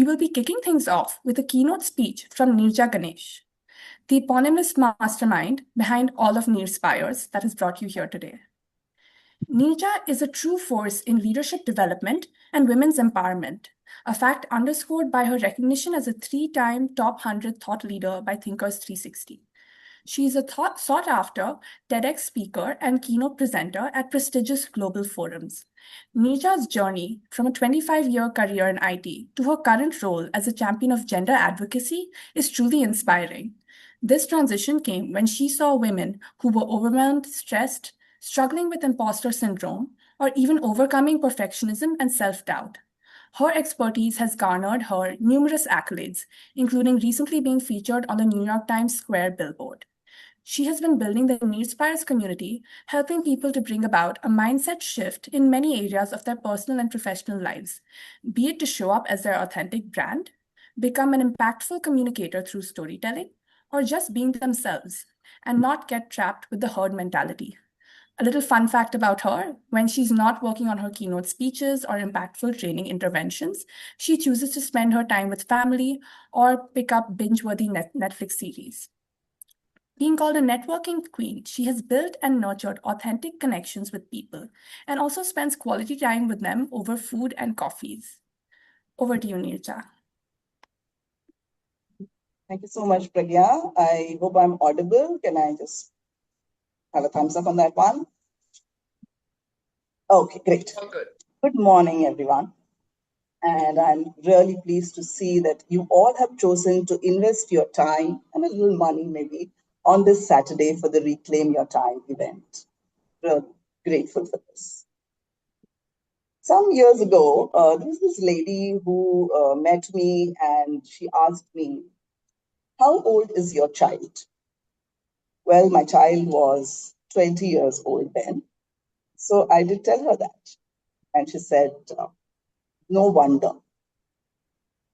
we will be kicking things off with a keynote speech from Neeraja Ganesh, the eponymous mastermind behind all of Nearspires that has brought you here today. Neeraja is a true force in leadership development and women's empowerment, a fact underscored by her recognition as a 3-time top 100 thought leader by Thinkers 360. She is a sought-after TEDx speaker and keynote presenter at prestigious global forums. Neeraja's journey from a 25-year career in IT to her current role as a champion of gender advocacy is truly inspiring. This transition came when she saw women who were overwhelmed, stressed, struggling with imposter syndrome, or even overcoming perfectionism and self-doubt. Her expertise has garnered her numerous accolades, including recently being featured on the New York Times Square billboard. She has been building the Nearspires community, helping people to bring about a mindset shift in many areas of their personal and professional lives, be it to show up as their authentic brand, become an impactful communicator through storytelling, or just being themselves and not get trapped with the herd mentality. A little fun fact about her, when she's not working on her keynote speeches or impactful training interventions, she chooses to spend her time with family or pick up binge-worthy Netflix series. Being called a networking queen, she has built and nurtured authentic connections with people and also spends quality time with them over food and coffees. Over to you, Neeraja. Thank you so much, Pragya. I hope I'm audible. Can I just have a thumbs up on that one? Okay, great. All good. Good morning, everyone. And I'm really pleased to see that you all have chosen to invest your time and a little money maybe on this Saturday for the Reclaim Your Time event. Really grateful for this. Some years ago, there was this lady who met me and she asked me, "How old is your child?" Well, my child was 20 years old then. So I did tell her that. And she said, "No wonder."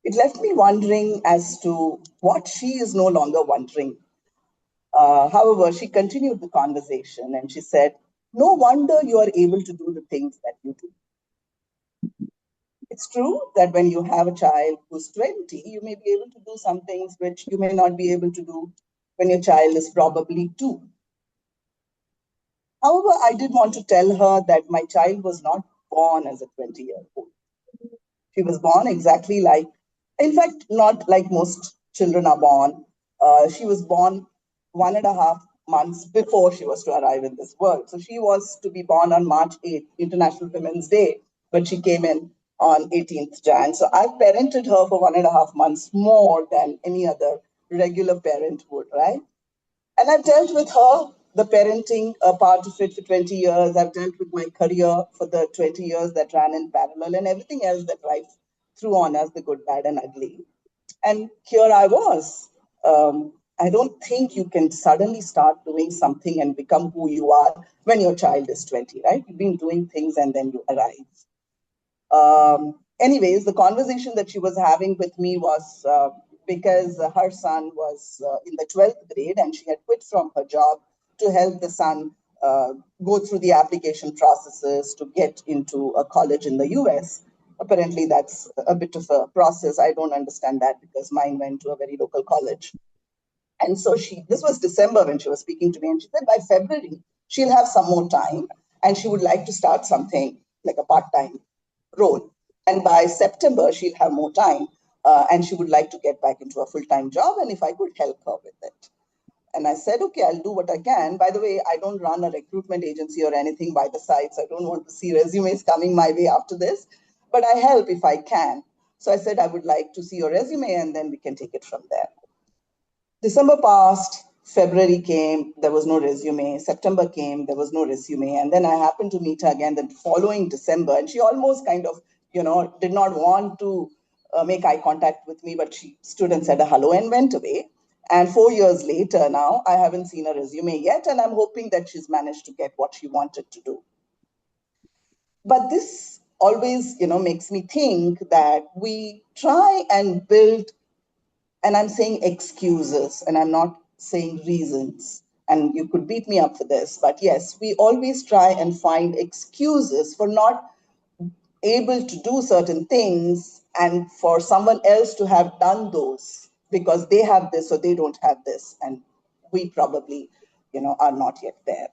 It left me wondering as to what she is no longer wondering. However, she continued the conversation and she said, "No wonder you are able to do the things that you do." It's true that when you have a child who's 20, you may be able to do some things which you may not be able to do when your child is probably 2. However, I did want to tell her that my child was not born as a 20-year-old. She was born exactly like, in fact, not like most children are born. She was born 1.5 months before she was to arrive in this world. So she was to be born on March 8th, International Women's Day, but she came in on 18th Jan. So I parented her for 1.5 months more than any other regular parent would, right? And I've dealt with her, the parenting part of it for 20 years. I've dealt with my career for the 20 years that ran in parallel and everything else that rides through on us, the good, bad, and ugly. And here I was. I don't think you can suddenly start doing something and become who you are when your child is 20, right? You've been doing things and then you arrive. Anyways, the conversation that she was having with me was because her son was in the 12th grade and she had quit from her job to help the son go through the application processes to get into a college in the US. Apparently, that's a bit of a process. I don't understand that because mine went to a very local college. And so this was December when she was speaking to me, and she said by February, she'll have some more time and she would like to start something like a part-time role. And by September, she'll have more time and she would like to get back into a full-time job, and if I could help her with it. And I said, okay, I'll do what I can. By the way, I don't run a recruitment agency or anything by the side, so I don't want to see resumes coming my way after this, but I help if I can. So I said, I would like to see your resume and then we can take it from there. December passed, February came, there was no resume. September came, there was no resume. And then I happened to meet her again the following December, and she almost kind of, did not want to make eye contact with me, but she stood and said a hello and went away. And 4 years later now, I haven't seen a resume yet, and I'm hoping that she's managed to get what she wanted to do. But this always, makes me think that we try and build, and I'm saying excuses, and I'm not saying reasons. And you could beat me up for this, but yes, we always try and find excuses for not able to do certain things and for someone else to have done those because they have this or they don't have this, and we probably, are not yet there.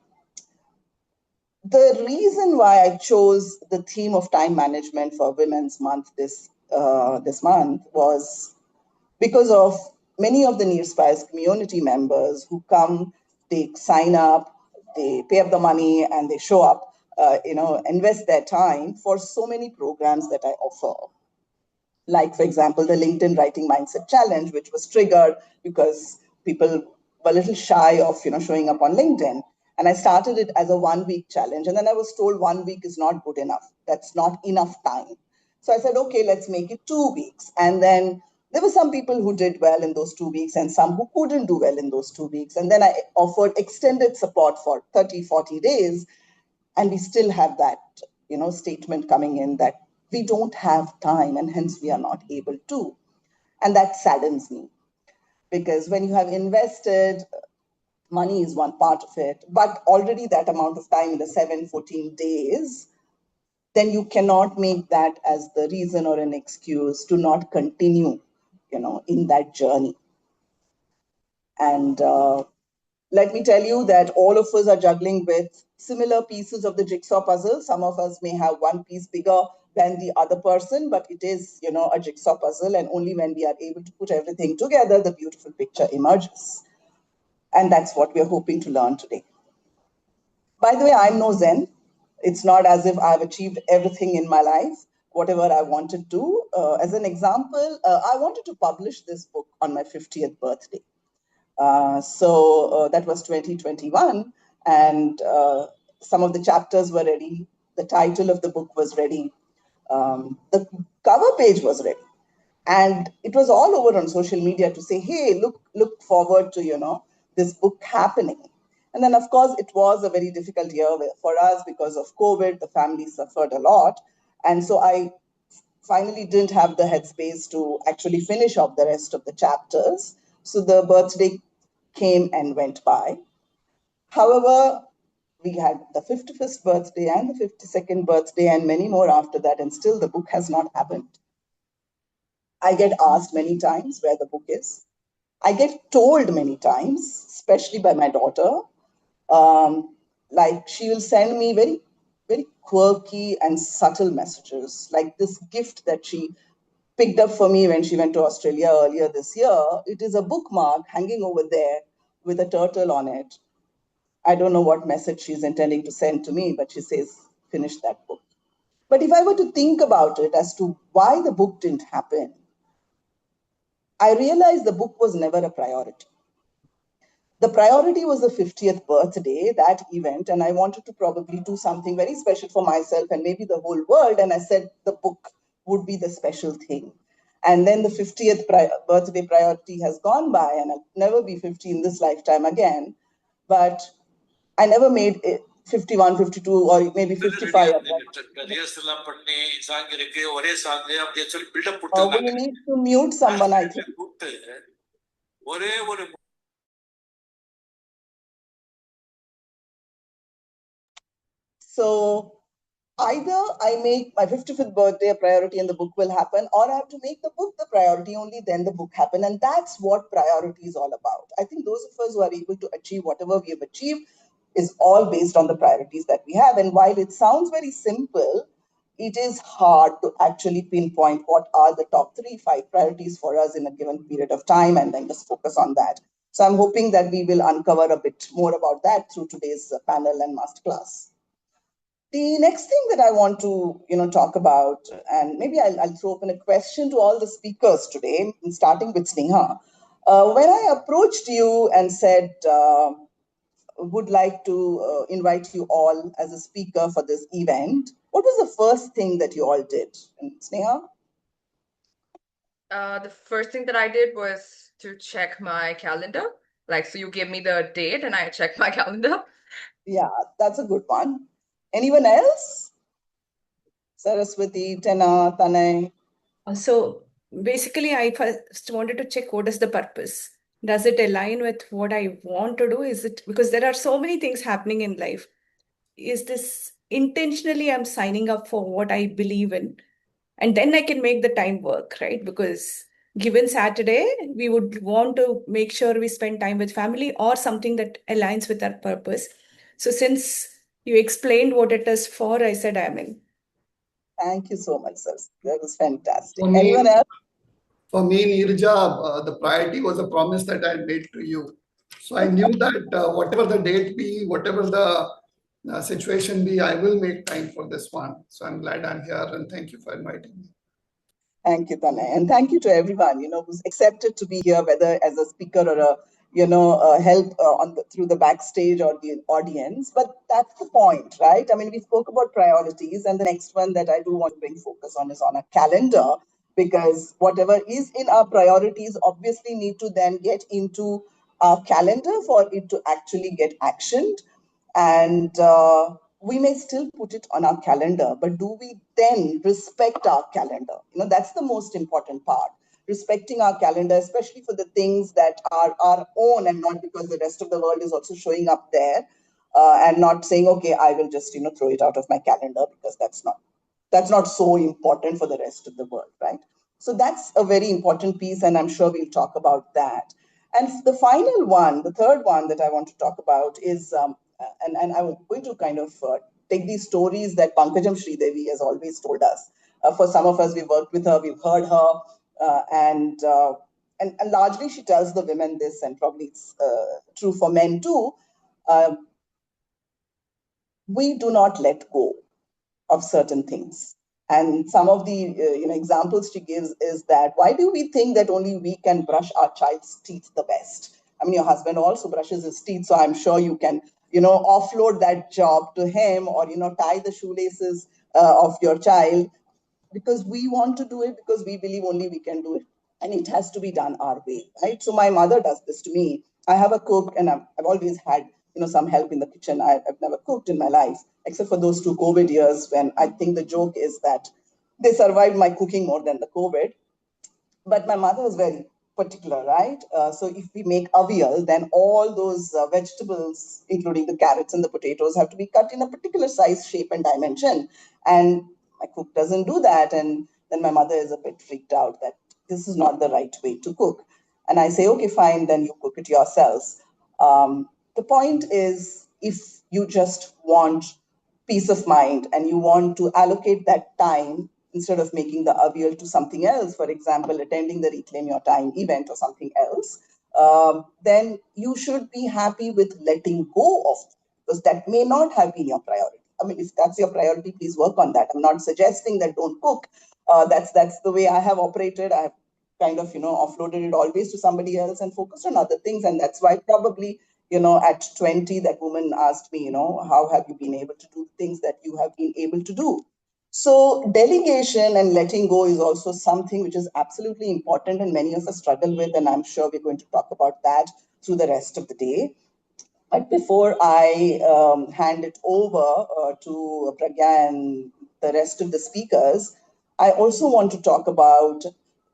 The reason why I chose the theme of time management for Women's Month this month was because of many of the Nearspires community members who come, they sign up, they pay up the money, and they show up, invest their time for so many programs that I offer. Like, for example, the LinkedIn Writing Mindset Challenge, which was triggered because people were a little shy of, showing up on LinkedIn. And I started it as a 1 week challenge. And then I was told 1 week is not good enough. That's not enough time. So I said, okay, let's make it 2 weeks. And then there were some people who did well in those 2 weeks and some who couldn't do well in those 2 weeks. And then I offered extended support for 30, 40 days. And we still have that, statement coming in that we don't have time and hence we are not able to. And that saddens me because when you have invested, money is one part of it, but already that amount of time in the 7, 14 days, then you cannot make that as the reason or an excuse to not continue, in that journey. And let me tell you that all of us are juggling with similar pieces of the jigsaw puzzle. Some of us may have one piece bigger than the other person, but it is, a jigsaw puzzle. And only when we are able to put everything together, the beautiful picture emerges. And that's what we're hoping to learn today. By the way, I'm no Zen. It's not as if I've achieved everything in my life, whatever I wanted to. As an example, I wanted to publish this book on my 50th birthday. So that was 2021, and some of the chapters were ready. The title of the book was ready. The cover page was ready, and it was all over on social media to say, "Hey, look forward to this book happening." And then, of course, it was a very difficult year for us because of COVID. The family suffered a lot, and so I finally didn't have the headspace to actually finish off the rest of the chapters. So the birthday came and went by. However, we had the 51st birthday and the 52nd birthday and many more after that, and still the book has not happened. I get asked many times where the book is. I get told many times, especially by my daughter, like she will send me very, very quirky and subtle messages, like this gift that she picked up for me when she went to Australia earlier this year. It is a bookmark hanging over there with a turtle on it. I don't know what message she's intending to send to me, but she says, finish that book. But if I were to think about it as to why the book didn't happen, I realized the book was never a priority. The priority was the 50th birthday, that event, and I wanted to probably do something very special for myself and maybe the whole world. And I said the book would be the special thing. And then the 50th birthday priority has gone by, and I'll never be 50 in this lifetime again. But I never made it 51, 52, or maybe 55. We need to mute someone, I think. So either I make my 55th birthday a priority and the book will happen, or I have to make the book the priority, only then the book happen. And that's what priority is all about. I think those of us who are able to achieve whatever we have achieved is all based on the priorities that we have. And while it sounds very simple, it is hard to actually pinpoint what are the top 3, 5 priorities for us in a given period of time and then just focus on that. So I'm hoping that we will uncover a bit more about that through today's panel and masterclass. The next thing that I want to talk about, and maybe I'll throw open a question to all the speakers today, starting with Sneha. When I approached you and said, would like to invite you all as a speaker for this event, what was the first thing that you all did? And Sneha? The first thing that I did was to check my calendar. So you gave me the date and I checked my calendar. Yeah, that's a good one. Anyone else? Saraswati, Tena, Tanay? So basically, I first wanted to check what is the purpose. Does it align with what I want to do? Is it because there are so many things happening in life? Is this intentionally I'm signing up for what I believe in? And then I can make the time work, right? Because given Saturday, we would want to make sure we spend time with family or something that aligns with our purpose. So since you explained what it is for, I said I'm in. Thank you so much, sir. That was fantastic. For me, Anyone else? For me, Neeraja, the priority was a promise that I had made to you. So I knew that whatever the date be, whatever the situation be, I will make time for this one. So I'm glad I'm here and thank you for inviting me. Thank you, Tanay. And thank you to everyone, who's accepted to be here, whether as a speaker or help through the backstage or the audience. But that's the point, right? I mean, we spoke about priorities, and the next one that I do want to bring focus on is on a calendar, because whatever is in our priorities obviously need to then get into our calendar for it to actually get actioned. And we may still put it on our calendar, but do we then respect our calendar? That's the most important part. Respecting our calendar, especially for the things that are our own and not because the rest of the world is also showing up there, and not saying, okay, I will just throw it out of my calendar because that's not so important for the rest of the world, right? So that's a very important piece, and I'm sure we'll talk about that. And the final one, the third one that I want to talk about is, and I'm going to kind of take these stories that Pankajam Sridevi has always told us. For some of us, we've worked with her, we've heard her, and largely she tells the women this, and probably it's true for men too. We do not let go of certain things. And some of the examples she gives is that, why do we think that only we can brush our child's teeth the best? I mean, your husband also brushes his teeth, so I'm sure you can offload that job to him, or tie the shoelaces of your child, because we want to do it, because we believe only we can do it, and it has to be done our way, right? So my mother does this to me. I have a cook, and I've always had some help in the kitchen. I've never cooked in my life, except for those 2 COVID years, when I think the joke is that they survived my cooking more than the COVID. But my mother is very particular, right? So if we make avial, then all those vegetables, including the carrots and the potatoes, have to be cut in a particular size, shape, and dimension. And my cook doesn't do that. And then my mother is a bit freaked out that this is not the right way to cook. And I say, okay, fine, then you cook it yourselves. The point is, if you just want peace of mind and you want to allocate that time instead of making the avial to something else, for example, attending the Reclaim Your Time event or something else, then you should be happy with letting go of it, because that may not have been your priority. I mean, if that's your priority, please work on that. I'm not suggesting that don't cook. That's the way I have operated. I have kind of offloaded it always to somebody else and focused on other things. And that's why probably at 20, that woman asked me, how have you been able to do things that you have been able to do? So delegation and letting go is also something which is absolutely important, and many of us struggle with, and I'm sure we're going to talk about that through the rest of the day. But before I hand it over to Pragya and the rest of the speakers, I also want to talk about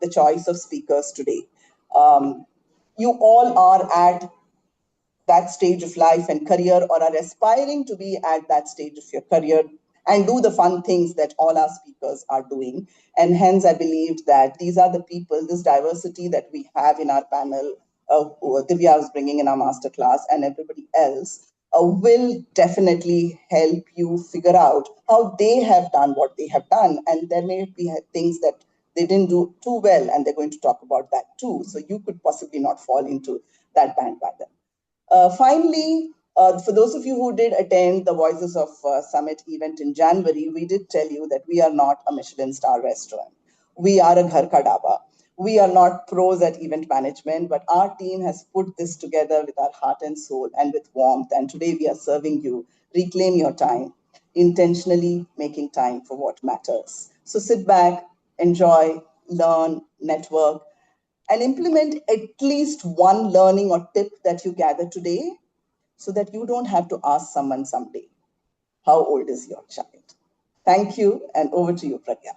the choice of speakers today. You all are at that stage of life and career, or are aspiring to be at that stage of your career and do the fun things that all our speakers are doing. And hence, I believed that these are the people, this diversity that we have in our panel, Divya was bringing in our masterclass, and everybody else, will definitely help you figure out how they have done what they have done. And there may be things that they didn't do too well, and they're going to talk about that too. So you could possibly not fall into that bandwagon. Finally, for those of you who did attend the Voices of Summit event in January, we did tell you that we are not a Michelin star restaurant. We are a Ghar Ka Dhaba. We are not pros at event management, but our team has put this together with our heart and soul and with warmth. And today we are serving you. Reclaim your time, intentionally making time for what matters. So sit back, enjoy, learn, network, and implement at least one learning or tip that you gather today, so that you don't have to ask someone someday, how old is your child? Thank you, and over to you, Pragya.